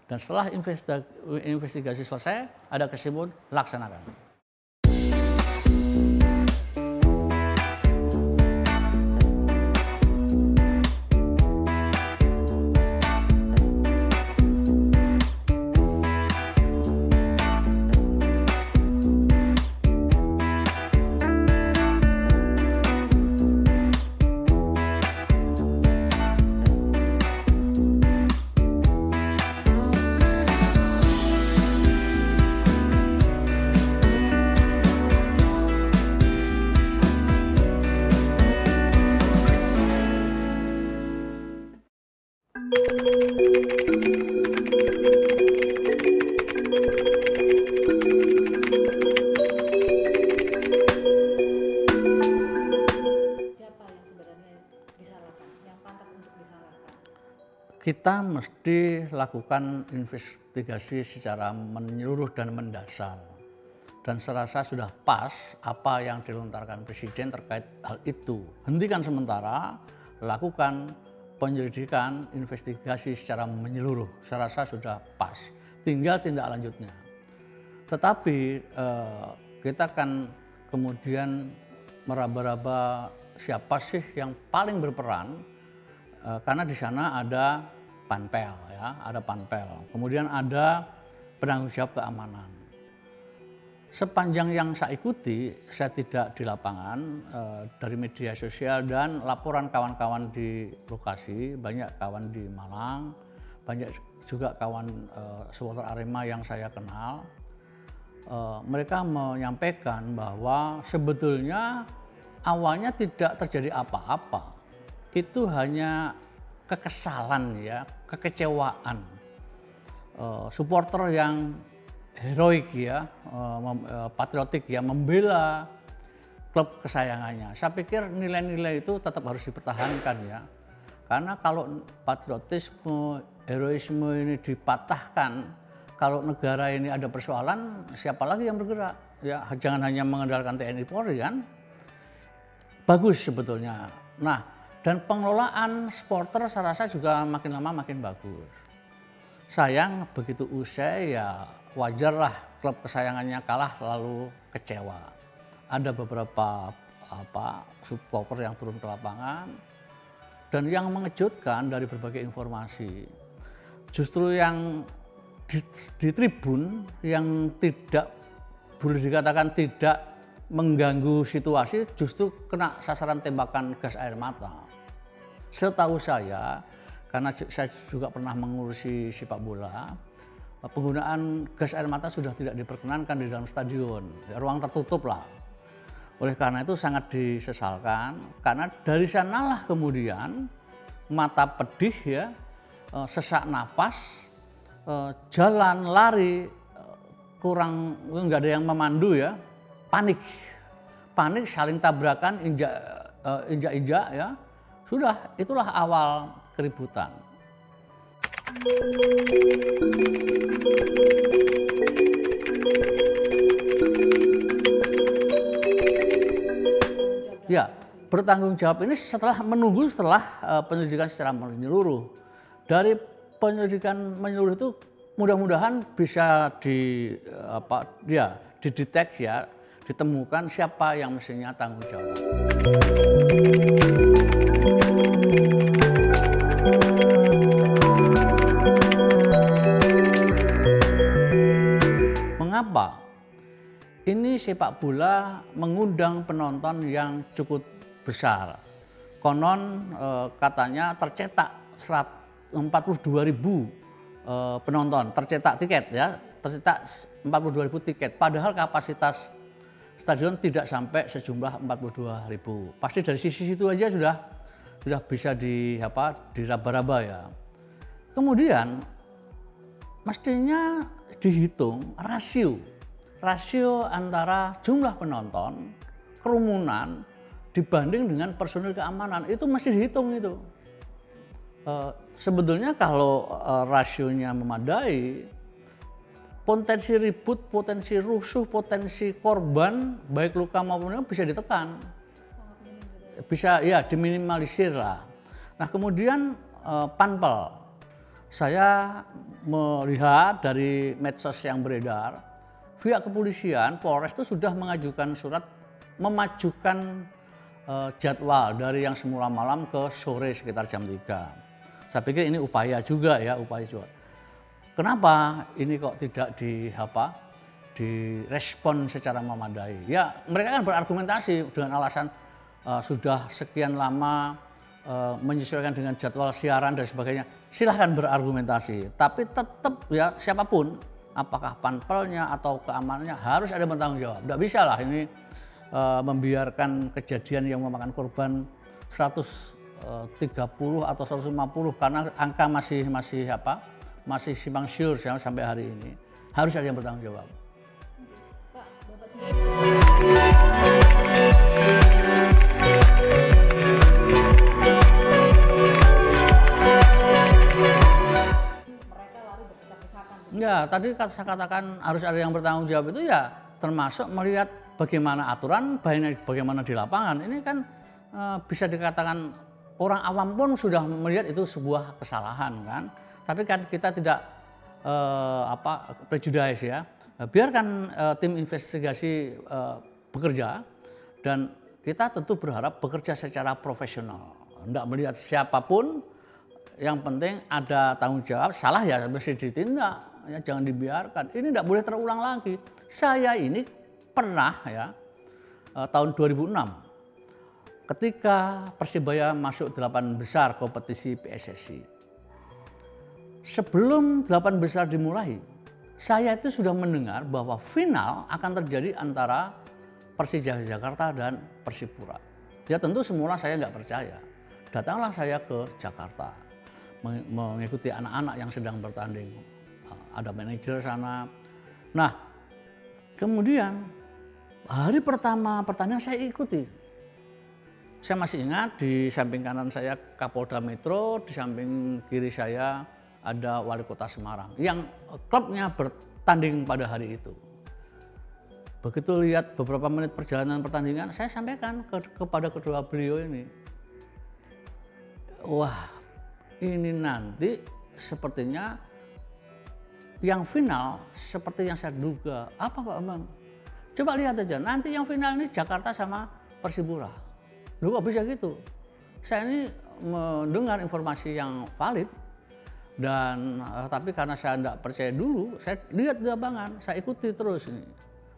Dan setelah investigasi selesai, ada kesimpulan, laksanakan. Kita mesti lakukan investigasi secara menyeluruh dan mendasar. Dan serasa sudah pas apa yang dilontarkan Presiden terkait hal itu. Hentikan sementara, lakukan penyelidikan, investigasi secara menyeluruh. Serasa sudah pas, tinggal tindak lanjutnya. Tetapi kita kan kemudian meraba-raba siapa sih yang paling berperan, karena di sana ada Panpel, ya, ada Panpel. Kemudian ada penanggung jawab keamanan. Sepanjang yang saya ikuti, saya tidak di lapangan, dari media sosial dan laporan kawan-kawan di lokasi, banyak kawan di Malang, banyak juga kawan supporter Arema yang saya kenal. Mereka menyampaikan bahwa sebetulnya awalnya tidak terjadi apa-apa. Itu hanya kekesalan, ya, kekecewaan, supporter yang heroik, ya, patriotik, ya, membela klub kesayangannya. Saya pikir nilai-nilai itu tetap harus dipertahankan, ya, karena kalau patriotisme, heroisme ini dipatahkan, kalau negara ini ada persoalan, siapa lagi yang bergerak? Ya, jangan hanya mengandalkan TNI Polri, kan? Bagus sebetulnya. Nah, dan pengelolaan supporter saya rasa juga makin lama makin bagus. Sayang begitu usai, ya wajarlah klub kesayangannya kalah lalu kecewa. Ada beberapa supporter yang turun ke lapangan, dan yang mengejutkan dari berbagai informasi, justru yang di tribun yang tidak boleh dikatakan tidak mengganggu situasi justru kena sasaran tembakan gas air mata. Setahu saya, karena saya juga pernah mengurusi sepak bola, penggunaan gas air mata sudah tidak diperkenankan di dalam stadion, ruang tertutup lah. Oleh karena itu sangat disesalkan, karena dari sanalah kemudian mata pedih, ya, sesak napas, jalan lari kurang, nggak ada yang memandu, ya, panik saling tabrakan, injak-injak, ya. Sudah, itulah awal keributan. Ya, bertanggung jawab ini setelah penyelidikan secara menyeluruh. Dari penyelidikan menyeluruh itu mudah-mudahan bisa dideteksi, ya, ditemukan siapa yang mestinya tanggung jawab. Mengapa? Ini sepak bola mengundang penonton yang cukup besar. Konon katanya tercetak 42.000 penonton, tercetak tiket, ya, tercetak 42.000 tiket. Padahal kapasitas stadion tidak sampai sejumlah 42.000. Pasti dari sisi itu aja sudah bisa diraba-raba, ya. Kemudian mestinya dihitung rasio antara jumlah penonton, kerumunan dibanding dengan personil keamanan, itu mesti dihitung itu. Sebetulnya kalau rasionya memadai, potensi ribut, potensi rusuh, potensi korban baik luka maupun bisa ditekan, bisa, ya, diminimalisir lah. Nah, kemudian Panpel, saya melihat dari medsos yang beredar, pihak kepolisian, Polres itu sudah mengajukan surat memajukan jadwal dari yang semula malam ke sore sekitar jam 3. Saya pikir ini upaya juga ya, upaya juga. Kenapa ini kok tidak direspon secara memadai? Ya mereka kan berargumentasi dengan alasan sudah sekian lama menyesuaikan dengan jadwal siaran dan sebagainya. Silahkan berargumentasi, tapi tetap ya siapapun, apakah panpelnya atau keamanannya harus ada bertanggung jawab. Tidak bisa lah ini membiarkan kejadian yang memakan korban 130 atau 150 karena angka masih simpang siur sampai hari ini. Harus ada yang bertanggung jawab. Pak, Bapak sendiri. Mereka lari berdesak-desakan. Ya, tadi saya katakan harus ada yang bertanggung jawab itu ya termasuk melihat bagaimana aturan, bagaimana di lapangan. Ini kan bisa dikatakan orang awam pun sudah melihat itu sebuah kesalahan kan. Tapi kan kita tidak prejudice ya. Biarkan tim investigasi bekerja dan kita tentu berharap bekerja secara profesional. Tidak melihat siapapun, yang penting ada tanggung jawab. Salah ya mesti ditindak, ya jangan dibiarkan. Ini tidak boleh terulang lagi. Saya ini pernah ya tahun 2006 ketika Persibaya masuk 8 besar kompetisi PSSI. Sebelum 8 besar dimulai, saya itu sudah mendengar bahwa final akan terjadi antara Persija Jakarta dan Persipura. Ya tentu semula saya nggak percaya. Datanglah saya ke Jakarta mengikuti anak-anak yang sedang bertanding. Ada manajer sana. Nah, kemudian hari pertama pertandingan saya ikuti. Saya masih ingat di samping kanan saya Kapolda Metro, di samping kiri saya ada Wali Kota Semarang yang klubnya bertanding pada hari itu. Begitu lihat beberapa menit perjalanan pertandingan, saya sampaikan kepada kedua beliau ini. Wah, ini nanti sepertinya yang final seperti yang saya duga. Apa Pak Bambang? Coba lihat aja, nanti yang final ini Jakarta sama Persipura. Loh kok bisa gitu? Saya ini mendengar informasi yang valid dan tapi karena saya tidak percaya dulu, saya lihat di lapangan, saya ikuti terus ini.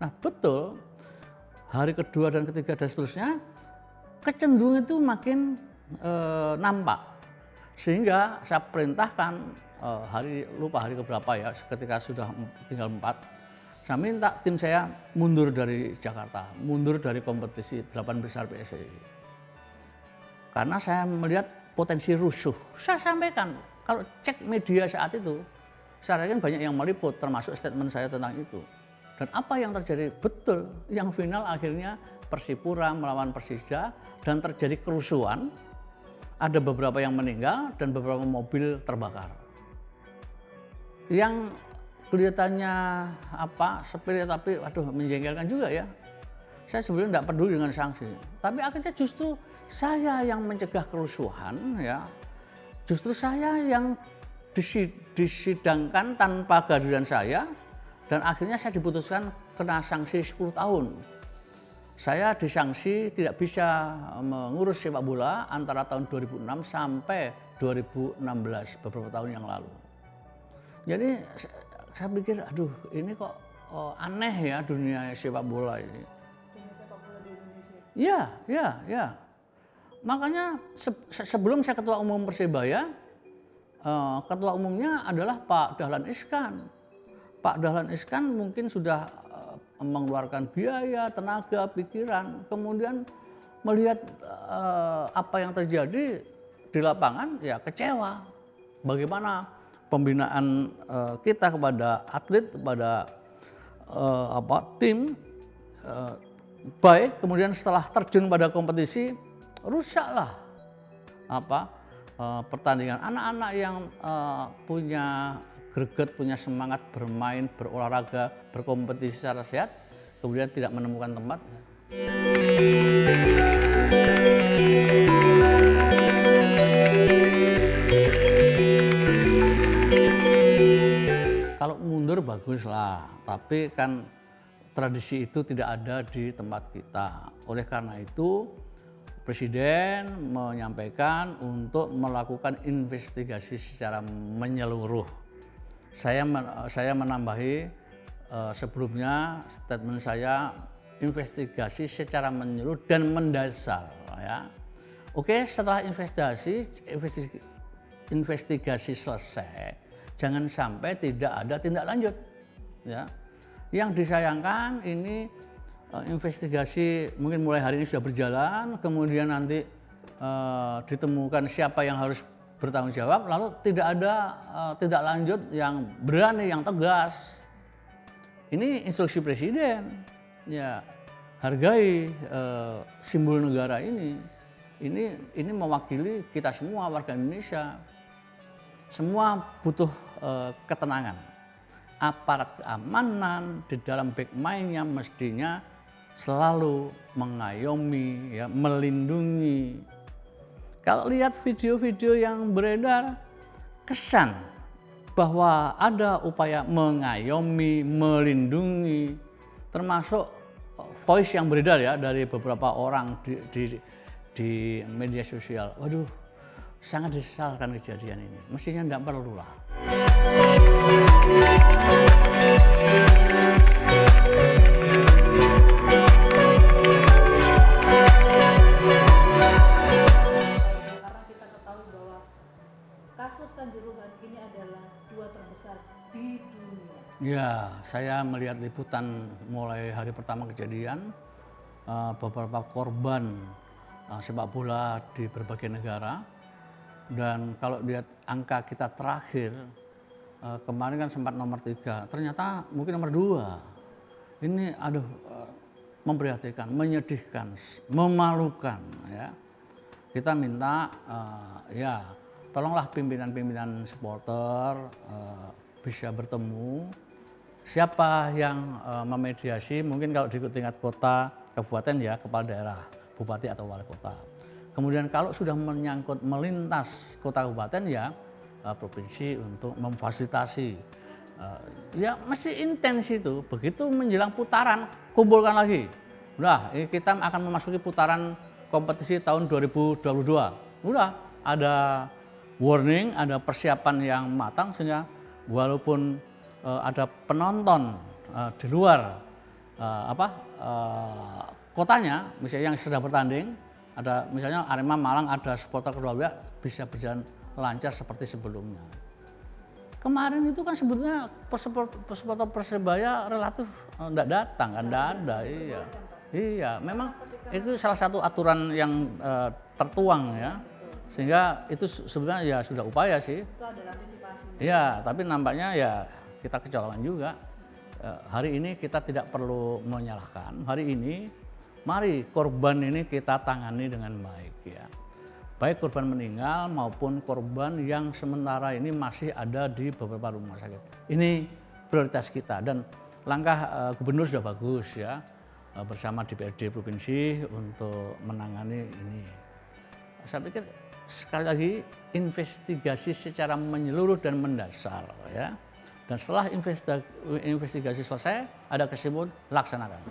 Nah betul, hari kedua dan ketiga dan seterusnya, kecenderungan itu makin nampak. Sehingga saya perintahkan hari keberapa ya, ketika sudah tinggal 4, saya minta tim saya mundur dari Jakarta, mundur dari kompetisi 8 besar PSSI. Karena saya melihat potensi rusuh. Saya sampaikan, kalau cek media saat itu, saya yakin banyak yang meliput, termasuk statement saya tentang itu. Dan apa yang terjadi? Betul, yang final akhirnya Persipura melawan Persija dan terjadi kerusuhan. Ada beberapa yang meninggal dan beberapa mobil terbakar. Yang kelihatannya sepele tapi waduh menjengkelkan juga ya. Saya sebenarnya tidak peduli dengan sanksi. Tapi akhirnya justru saya yang mencegah kerusuhan ya. Justru saya yang disidangkan tanpa kehadiran saya dan akhirnya saya diputuskan kena sanksi 10 tahun. Saya disanksi tidak bisa mengurus sepak bola antara tahun 2006 sampai 2016, beberapa tahun yang lalu. Jadi saya pikir, aduh ini kok aneh ya dunia sepak bola ini. Dunia sepak bola di Indonesia. Ya. Makanya sebelum saya ketua umum Persibaya, ketua umumnya adalah Pak Dahlan Iskan. Pak Dahlan Iskan mungkin sudah mengeluarkan biaya, tenaga, pikiran, kemudian melihat apa yang terjadi di lapangan, ya kecewa. Bagaimana pembinaan kita kepada atlet, kepada tim baik, kemudian setelah terjun pada kompetisi rusaklah pertandingan. Anak-anak yang punya greget, punya semangat bermain, berolahraga, berkompetisi secara sehat, kemudian tidak menemukan tempat. Kalau mundur bagus lah, tapi kan tradisi itu tidak ada di tempat kita. Oleh karena itu Presiden menyampaikan untuk melakukan investigasi secara menyeluruh. Saya menambahi sebelumnya statement saya, investigasi secara menyeluruh dan mendasar ya. Oke, setelah investigasi selesai, jangan sampai tidak ada tindak lanjut ya. Yang disayangkan ini investigasi mungkin mulai hari ini sudah berjalan, kemudian nanti ditemukan siapa yang harus bertanggung jawab, lalu tidak ada tindak lanjut yang berani, yang tegas. Ini instruksi Presiden, ya hargai simbol negara ini. Ini mewakili kita semua warga Indonesia. Semua butuh ketenangan. Aparat keamanan di dalam back mind-nya mestinya selalu mengayomi, ya, melindungi. Kalau lihat video-video yang beredar, kesan bahwa ada upaya mengayomi, melindungi, termasuk voice yang beredar ya dari beberapa orang di media sosial. Waduh, sangat disesalkan kejadian ini. Mestinya tidak perlu lah. Karena kita ketahui bahwa kasus Kanjuruhan ini adalah 2 terbesar di dunia. Ya, saya melihat liputan mulai hari pertama kejadian, beberapa korban sepak bola di berbagai negara. Dan kalau lihat angka kita terakhir, kemarin kan sempat nomor 3, ternyata mungkin nomor 2. Ini aduh, memprihatinkan, menyedihkan, memalukan ya. Kita minta ya tolonglah pimpinan-pimpinan supporter bisa bertemu. Siapa yang memediasi, mungkin kalau di tingkat kota, kabupaten ya kepala daerah, bupati atau wali kota. Kemudian kalau sudah menyangkut melintas kota kabupaten ya provinsi untuk memfasilitasi. Ya mesti intens itu. Begitu menjelang putaran kumpulkan lagi. Udah, kita akan memasuki putaran kompetisi tahun 2022. Udah ada warning, ada persiapan yang matang sehingga walaupun ada penonton di luar kotanya, misalnya yang sudah bertanding, ada misalnya Arema Malang, ada supporter kedua pihak bisa berjalan lancar seperti sebelumnya. Kemarin itu kan sebetulnya supporter Persebaya relatif tidak datang, kan tidak ada, iya, memang itu salah satu aturan yang tertuang ya, sehingga itu sebenarnya ya sudah upaya sih. Itu adalah antisipasi. Iya, tapi nampaknya ya kita kecolongan juga. Hari ini kita tidak perlu menyalahkan. Hari ini mari korban ini kita tangani dengan baik ya. Baik korban meninggal maupun korban yang sementara ini masih ada di beberapa rumah sakit. Ini prioritas kita dan langkah gubernur sudah bagus ya, bersama DPRD provinsi untuk menangani ini. Saya pikir sekali lagi investigasi secara menyeluruh dan mendasar ya. Dan setelah investigasi selesai ada kesimpulan, laksanakan.